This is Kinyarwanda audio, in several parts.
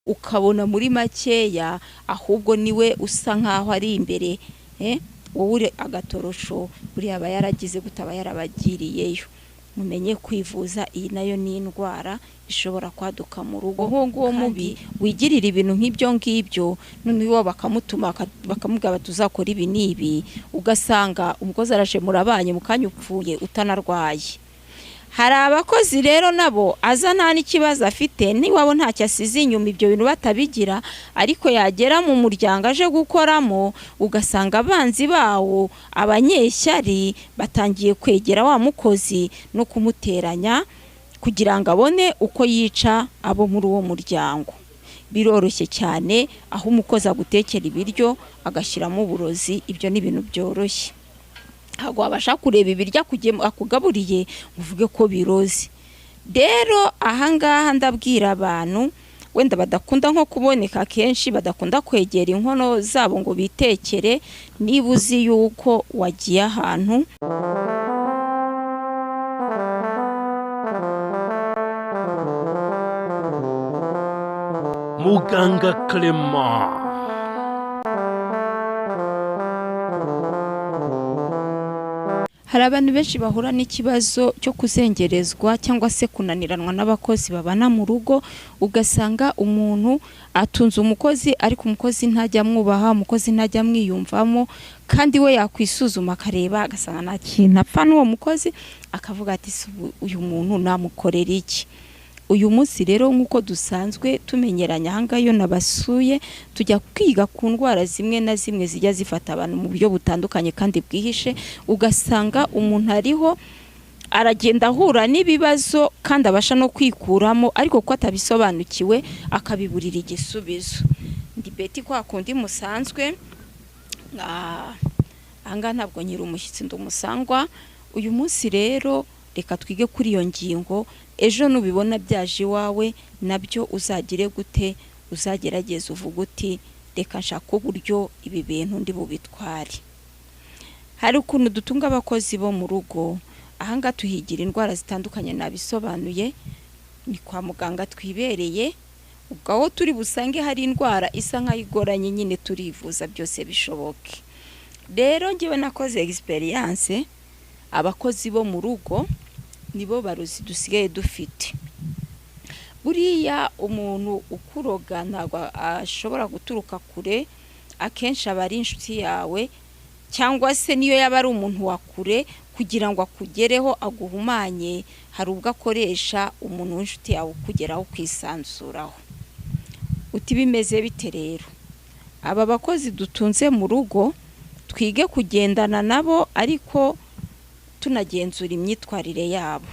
ukabona muri makeya ahubwo niwe usa nkaho ari imbere wowe uri agatorosho buri aba yaragize gutaba yarabagiriyeyo. Mumenye kwivuza, iyi nayo ni indwara ishobora kwaduka mu rugo ngo mubi wigirira ibintu nk'ibyo ngibyo, none iwo bakamutuma bakamubwira batuzakora ibi nibi, ugasanga umukozi araje murabanye mukanya upfuye utanarwaye. Hari abakozi rero nabo azana n'ikibazo afite niwabo ntacyo asize inyuma ibyo bintu batabigira, ariko yagera mu muryango aje gukoramo ugasanga abanzi bawo abanyeshyari batangiye kwegera wa mukozi no kumuteranya kugira ngo abone uko yica abo muri uwo muryango. Biroroshye cyane aho umukozi agutekera ibiryo agashyiramo uburozi, ibyo ni ibintu byoroshye. Hago abasha kureba ibirya akugaburiye uvuge ko birozi. Rero ahangaha ndabwira abantu wenda badakunda nko kuboneka kenshi, badakunda kwegera inkono zabo ngo bitekere, niba uzi yuko wagiye ahantu Muganga Clement. Hari abantu benshi bahura n'ikibazo cyo kuzengerezwa cyangwa se kunaniranwa n'abakozi babana mu rugo, ugasanga umuntu atunze umukozi ariko umukozi ntajya mwubaha, umukozi ntajya mwiyumvamo, kandi we yakwisuzuma akareba agasanga nta kintu apfa n'uwo mukozi, akavuga ati uyu muntu namukorera iki. Uyu munsi rero nk'uko dusanzwe tumenyeranya ahangayo nabasuye, tujya kwiga ku ndwara zimwe na zimwe zijya zifata abantu mu buryo butandukanye kandi bwihishe, ugasanga umuntu ariho aragenda ahura n'ibibazo kandi abasha no kwikuramo, ariko ko atabisobanukiwe akabiburira igisubizo. Ndi Betty kwa kundi musanzwe, anga ntabwo nyiri umushyitsi ndumusangwa. Uyu munsi rero reka twige kuri iyo ngingo, ejo nubibona byaje iwawe nabyo uzagire gute, uzagerageza uvuga uti reka nshaka uburyo ibi bintu ndi bubitware. Hari ukuntu dutunga abakozi bo mu rugo, ahanga tuhigira indwara zitandukanye nabisobanuye, ni kwa muganga twibereye, ubwo aho turi busange hari indwara isa nk'ayigoranye nyine turivuza byose bishoboke. Rero ngewe nakoze experience, abakozi bo mu rugo nibo barozi dusigaye dufite. Buriya umuntu ukuroga ntabwo ashobora guturuka kure, akenshi aba ari inshuti yawe, cyangwa se niyo yaba ari umuntu wa kure kugira ngo akugereho aguhumanye, hari ubwo akoresha umuntu w'inshuti yawe kugeraho kwisanzuraho. Uti bimeze bite rero? Aba bakozi dutunze mu rugo twige kugendana nabo, ariko tunagenzura imyitwarire yabo.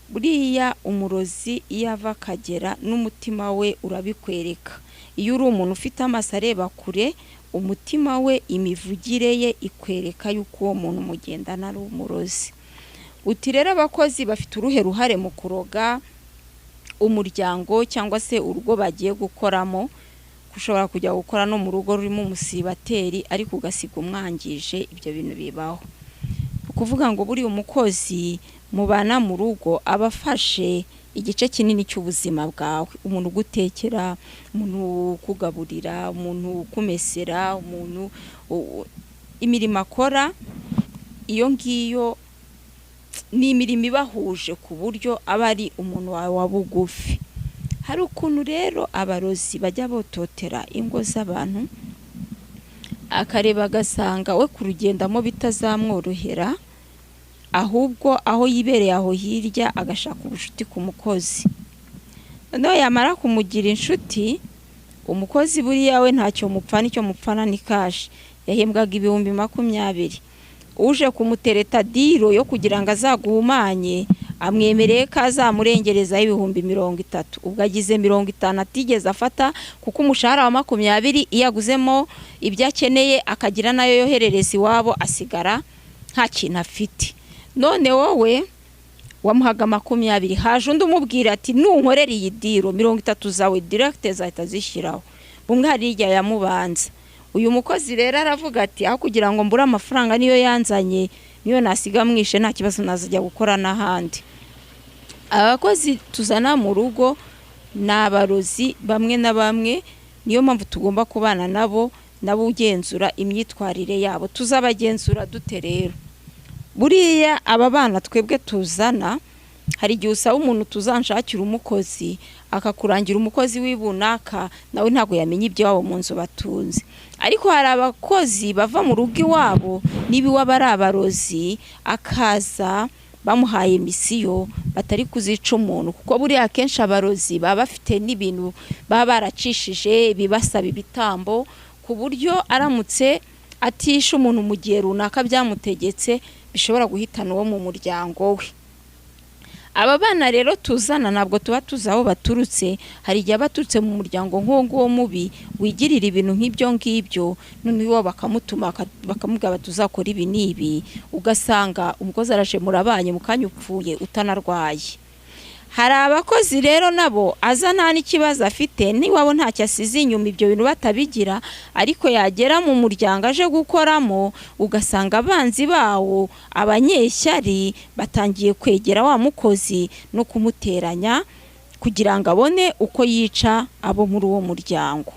Buriya umurozi iyo ava akagera n'umutima we urabikwereka. Iyo uri umuntu ufite amaso areba kure, umutima we imivugire ye ikwereka yuko uwo muntu mugendana ari umurozi. Uti rero abakozi bafite uruhe ruhare mu kuroga umuryango cyangwa se urugo bagiye gukoramo. Ushobora kujya gukora no mu rugo rurimo umusibateri ariko ugasiga umwangije, ibyo bintu bibaho. Kuvuga ngo buri umukozi mubana mu rugo abafashe igice kinini cy'ubuzima bwawe, umuntu gutekera, umuntu kugaburira, umuntu kumesera, umuntu imirimo akora, iyo ngiyo ni imirimo ibahuje ku buryo aba ari umuntu wawe wa bugufi. Hari ukuntu rero abarozi bajya bototera ingo z'abantu, akareba agasanga we kurugendamo bitazamworohera, ahubwo aho yibereye aho hirya agashaka ubushuti ku mukozi. Noneho yamara kumugira inshuti, umukozi buriya we ntacyo mupfana, icyo mupfana ni kashi. Yahembwaga 20,000, uje kumutereta diro yo kugira ngo azaguhumanye amwemereye ko azamurengereza 30,000, ubwo agize 50 atigeze afata, kuko umushahara wa 20 iyo aguzemo ibyo akeneye akagira nayo yoherereza iwabo, asigara nta kintu afite. None wowe wamuhaga 20, haje undi umubwira ati nunkorera iyi diro 30 zawe direct zahita zishyiraho. Bumwe hari ijya yamubanza. Uyu mukozi rero aravuga ati aho kugira ngo mbura amafaranga niyo yanzanye, niyo nasiga mwishe nta kibazo nazajya gukora n'ahandi. Abakozi tuzana mu rugo n'abarozi bamwe na bamwe, niyo mpamvu tugomba kubana nabo ugenzura imyitwarire yabo. Tuzabagenzura dute rero? Buriya aba bana twebwe tuzana, hari igihe usaba umuntu tuzanshakira umukozi akakurangira umukozi w'ibunaka, nawe ntago yamenye iby'iwabo mu nzu batunze. Ariko hari abakozi bava mu rugo iwabo niba iwabo ari abarozi, akaza bamuhaye misiyo batari kuzica umuntu, kuko buriya akenshi abarozi baba bafite n'ibintu baba baracishije bibasaba ibitambo, ku buryo aramutse atisha umuntu mu gihe runaka byamutegetse bishobora guhitana uwo mu muryango we. Aba bana rero tuzana ntabwo tuba tuzi aho baturutse. Hari igihe baturutse mu muryango nk'uwo mubi wigirira ibintu nk'ibyo ngibyo, none iwabo bakamutuma bakamubwira batuzakora ibi n'ibi, ugasanga umukozi araje murabanye mu kanya upfuye utanarwaye. Hari abakozi rero nabo aza nta n'ikibazo afite, n'iwabo ntacyo asize inyuma, ibyo bintu batabigira, ariko yagera mu muryango aje gukoramo ugasanga abanzi bawo abanyeshyari batangiye kwegera wa mukozi no kumuteranya kugira ngo abone uko yica abo muri uwo muryango.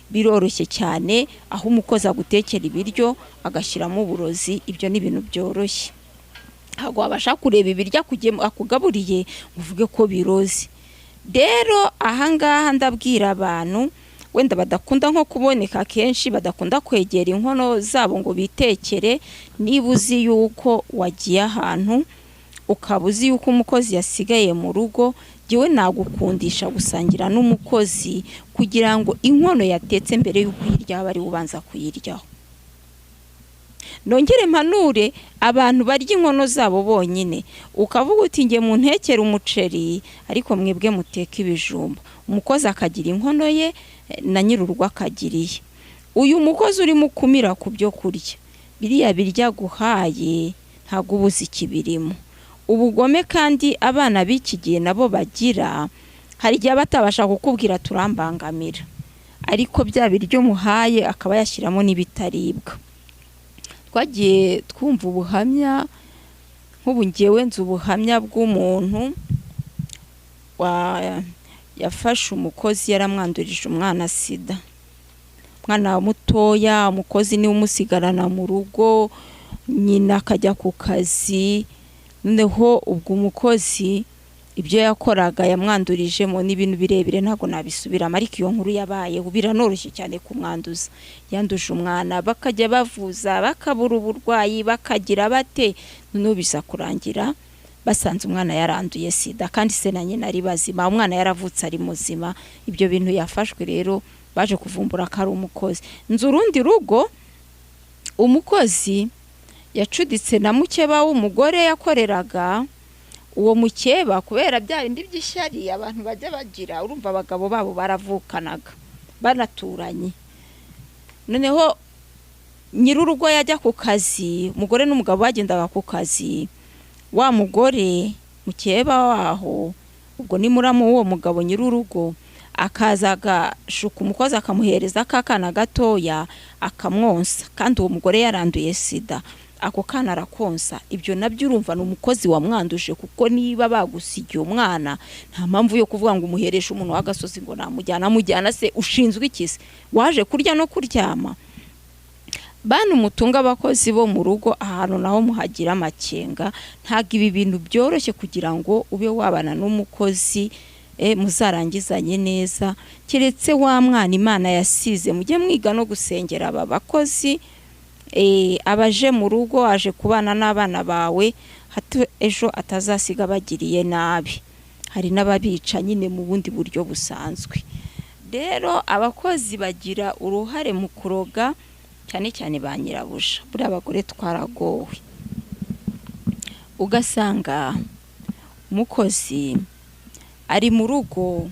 Biroroshye cyane aho umukozi agutekera ibiryo agashyiramo uburozi, ibyo ni ibintu byoroshye. Ntabwo wabasha kureba ibiryo akugaburiye uvuge ko biroze. Rero ahangaha ndabwira abantu wenda badakunda nko kuboneka kenshi, badakunda kwegera inkono zabo ngo bitekere, niba uzi yuko wagiye ahantu ukaba uzi yuko umukozi yasigaye mu rugo, jyewe nagukundisha gusangira n'umukozi kugira ngo inkono yatetse mbere y'uko uyirya bari ubanza kuyiryaho. Nongere mpanure abantu barya inkono zabo bonyine, ukavuga uti nge mu ntekera umuceri ariko mwebwe muteka ibijumba, umukozi akagira inkono ye na nyir'urugo akagiriye. Uyu mukozi urimo ukumira ku byo kurya, biriya birya guhaye ntabwo ubuzi ikibirimo. Ubugome kandi abana b'iki gihe nabo bagira, hari igihe batabasha kukubwira turambangamira, ariko bya biryo muhaye akaba yashyiramo n'ibitaribwa. Twagiye twumva ubuhamya, nk'ubu ngewe nzi ubuhamya bw'umuntu yafashe umukozi yaramwandurije umwana sida, umwana mutoya, umukozi niwe umusigarana mu rugo, nyina akajya ku kazi, noneho ubwo umukozi ibyo yakoraga yamwandurijemo n'ibintu birebire ntabwo nabisubiramo, ariko iyo nkuru yabaye biranoroshye cyane kumwanduza. Yanduje umwana, bakajya bavuza bakabura uburwayi bakagira bate, noneho biza kurangira basanze umwana yaranduye sida, kandi se na nyina ari bazima, umwana yaravutse ari muzima. Ibyo bintu yafashwe rero baje kuvumbura ko ari umukozi. Nzi urundi rugo umukozi yacuditse na mukeba w'umugore yakoreraga. Uwo mukeba kubera bya bindi by'ishyari abantu bajya bagira, urumva abagabo babo baravukanaga banaturanye, noneho nyir'urugo yajya ku kazi, umugore n'umugabo bagendaga ku kazi, wa mugore mukeba waho ubwo ni muramu w'uwo mugabo nyir'urugo akaza agashuka umukozi akamuhereza akana gatoya akamwonsa, kandi uwo mugore yaranduye sida, ako kana arakonsa. Ibyo nabyo urumva ni umukozi wamwanduje, kuko niba bagusigiye umwana nta mpamvu yo kuvuga ngo umuhereshe umuntu w'agasozi ngo namujyana se ushinzwe ikisi, waje kurya no kuryama. Bana umutunga abakozi bo mu rugo ahantu naho muhagira amakenga, ntago ibi bintu byoroshye kugira ngo ube wabana n'umukozi muzarangizanye neza, keretse wa mwana Imana yasize mujye mwiga no gusengera aba bakozi. Abaje mu rugo aje kubana n'abana bawe, hato ejo atazasiga bagiriye nabi. Hari n'ababica nyine mu bundi buryo busanzwe. Rero abakozi bagira uruhare mu kuroga, cyane cyane ba nyirabuja. Buri abagore twaragowe, ugasanga umukozi ari mu rugo,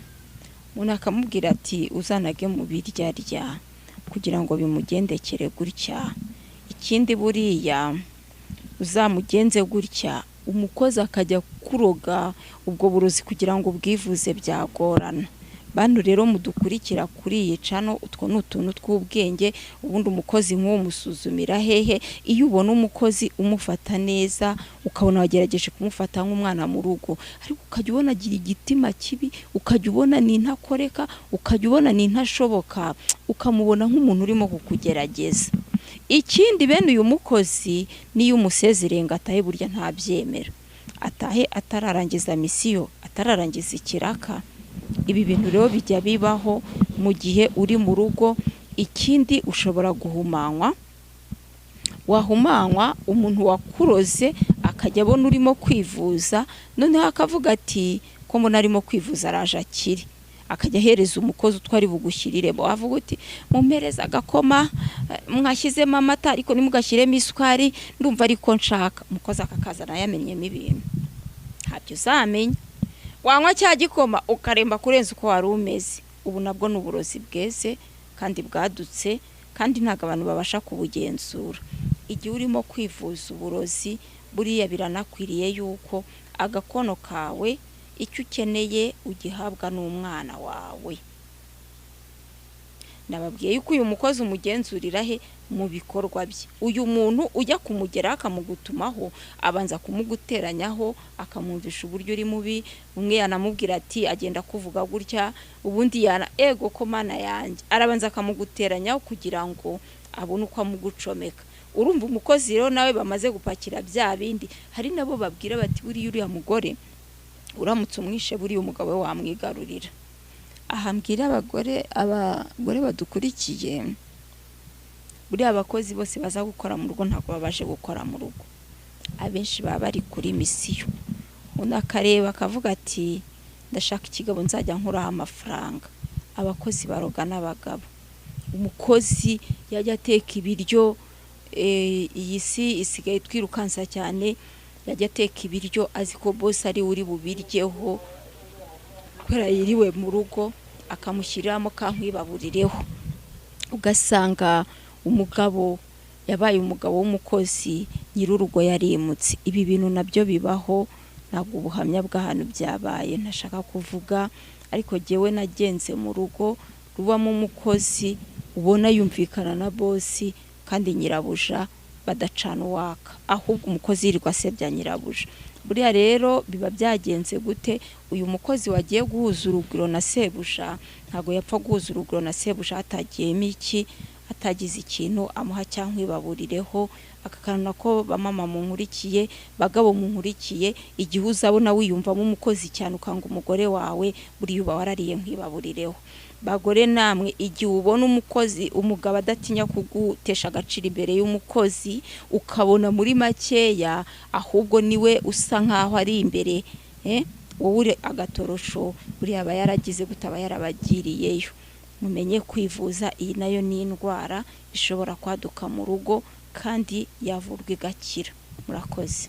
umuntu akamubwira ati uzanage mu biryarya kugira ngo bimugendekere gutya, ikindi buriya uzamugenze gutya. Umukozi akajya kuroga ubwo burozi kugira ngo bwivuze byagorana. bantu rero mudukurikira kuri iyi cano, utwo ni utuntu tw'ubwenge. Ubundi umukozi nk'uwo musuzumira hehe? Iyo ubona umukozi umufata neza, ukabona wagerageje kumufata nk'umwana mu rugo, ariko ukajya ubona agira igitima kibi, ukajya ubona ni ntakoreka, ukajya ubona ni ntashoboka, ukamubona nk'umuntu urimo kukugerageza. Ikindi bene uyu mukozi niyo umusezereye ngo atahe, burya ntabyemera. Atahe atararangiza misiyo, atararangiza ikiraka. Ibi bintu rero bijya bibaho mu gihe uri mu rugo. Ikindi ushobora guhumanywa, wahumanywa umuntu wakuroze akajya abona urimo kwivuza, noneho akavuga ati ko mbona arimo kwivuza araje akiri, akajya ahereza umukozi utwari bugushyirire, wavuga uti mumpereza agakoma mwashyizemo amata ariko nimugashyiremo isukari, ndumva ariko nshaka. Umukozi akakazana yamenyemo ibintu, ntabyo uzamenya. Wanywa cya gikoma ukaremba kurenza uko wari umeze. Ubu nabwo ni uburozi bweze kandi bwadutse, kandi ntabwo abantu babasha kubugenzura. Igihe urimo kwivuza uburozi, buriya biranakwiriye yuko agakono kawe icyo ukeneye ugihabwa n'umwana wawe. Nababwiye yuko uyu mukozi umugenzurira he? Mu bikorwa bye. Uyu muntu ujya kumugera akamugutumaho, abanza kumuguteranyaho, akamwumvisha uburyo uri mubi. Umwe yanamubwira ati agenda kuvuga gutya, ubundi yana ego ko mana yanjye, arabanza akamuguteranyaho kugira ngo abone uko amugucomeka. Urumva umukozi rero nawe bamaze gupakira bya bindi. Hari nabo babwira bati buriya uriya mugore uramutse umwishe, buriya umugabo we wamwigarurira. Ahambwira abagore badukurikiye, buriya abakozi bose baza gukora mu rugo ntabwo babaje gukora mu rugo. Abenshi baba bari kuri misiyo. Unakareba akavuga ati ndashaka ikigabo nzajya nkuraho amafaranga. Abakozi baroga n'abagabo. Umukozi yajya ateka ibiryo, iyi si isigaye twirukansa cyane, yajya ateka ibiryo azi ko boss ari uri bubiryeho, kubera yiriwe mu rugo, akamushyiriramo kankwibaburireho. Ugasanga umugabo yabaye umugabo w'umukozi, nyir'urugo yarimutse. Ibi bintu nabyo bibaho, ntabwo ubuhamya bw'ahantu byabaye ntashaka kuvuga, ariko jyewe nagenze mu rugo rubamo umukozi ubona yumvikana na boss, kandi nyirabuja badacana uwaka, ahubwo umukozi yirirwa asebya nyirabuja. Buriya rero biba byagenze gute? Uyu mukozi wagiye guhuza urugwiro na sebuja, ntago yapfa guhuza urugwiro na sebuja hatagiyemo iki, atagize ikintu amuha cyangwa ibaburireho. Akakanuna ko bamama munkurikiye, bagabo munkurikiye, igihe uzabona wiyumvamo umukozi cyane ukanga umugore wawe, buriya uba warariye nkibaburireho. Bagore namwe, igihe ubona umukozi, umugabo adatinya kugutesha agaciro imbere y'umukozi, ukabona muri makeya ahubwo niwe usa nkaho ari imbere, wowe agatorosho, buriya aba yaragize gutaba yarabagiriyeyo. Mumenye kwivuza, iyi nayo ni indwara ishobora kwaduka mu rugo kandi yavurwa igakira. Murakoze.